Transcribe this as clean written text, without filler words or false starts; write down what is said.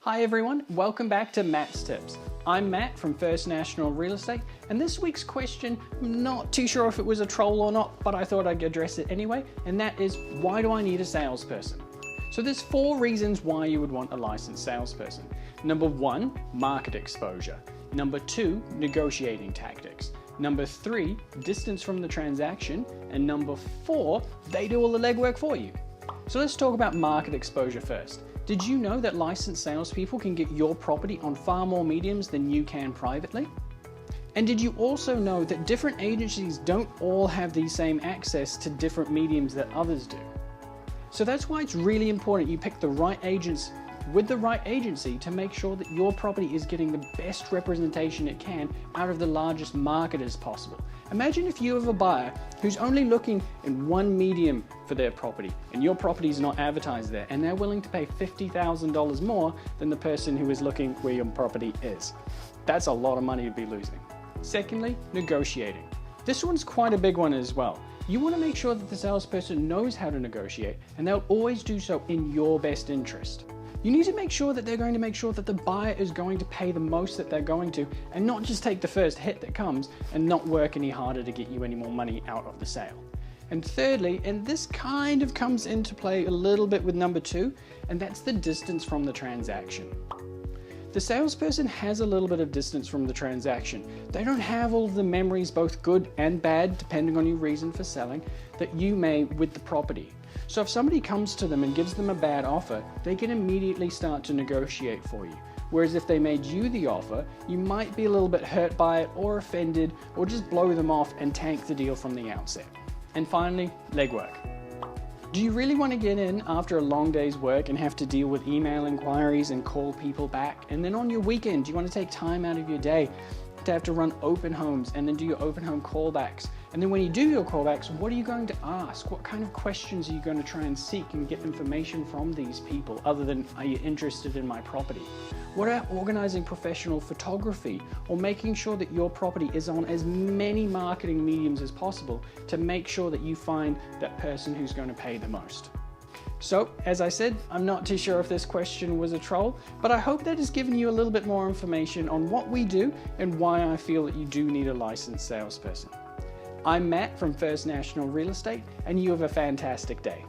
Hi everyone, welcome back to Matt's Tips. I'm Matt from First National Real Estate, and this week's question, I'm not too sure if it was a troll or not, but I thought I'd address it anyway, and that is, why do I need a salesperson? So there's 4 reasons why you would want a licensed salesperson. Number 1, market exposure. Number 2, negotiating tactics. Number 3, distance from the transaction. And number 4, they do all the legwork for you. So let's talk about market exposure first. Did you know that licensed salespeople can get your property on far more mediums than you can privately? And did you also know that different agencies don't all have the same access to different mediums that others do? So that's why it's really important you pick the right agents with the right agency to make sure that your property is getting the best representation it can out of the largest market as possible. Imagine if you have a buyer who's only looking in one medium for their property and your property is not advertised there and they're willing to pay $50,000 more than the person who is looking where your property is. That's a lot of money to be losing. Secondly, negotiating. This one's quite a big one as well. You want to make sure that the salesperson knows how to negotiate and they'll always do so in your best interest. You need to make sure that they're going to make sure that the buyer is going to pay the most that they're going to and not just take the first hit that comes and not work any harder to get you any more money out of the sale. And thirdly, and this kind of comes into play a little bit with number 2, and that's the distance from the transaction. The salesperson has a little bit of distance from the transaction. They don't have all of the memories, both good and bad, depending on your reason for selling, that you may with the property. So if somebody comes to them and gives them a bad offer, they can immediately start to negotiate for you. Whereas if they made you the offer, you might be a little bit hurt by it or offended or just blow them off and tank the deal from the outset. And finally, legwork. Do you really want to get in after a long day's work and have to deal with email inquiries and call people back? And then on your weekend, do you want to take time out of your day to have to run open homes and then do your open home callbacks? And then when you do your callbacks, what are you going to ask? What kind of questions are you going to try and seek and get information from these people other than, are you interested in my property? What about organizing professional photography or making sure that your property is on as many marketing mediums as possible to make sure that you find that person who's going to pay the most? So, as I said, I'm not too sure if this question was a troll, but I hope that has given you a little bit more information on what we do and why I feel that you do need a licensed salesperson. I'm Matt from First National Real Estate, and you have a fantastic day.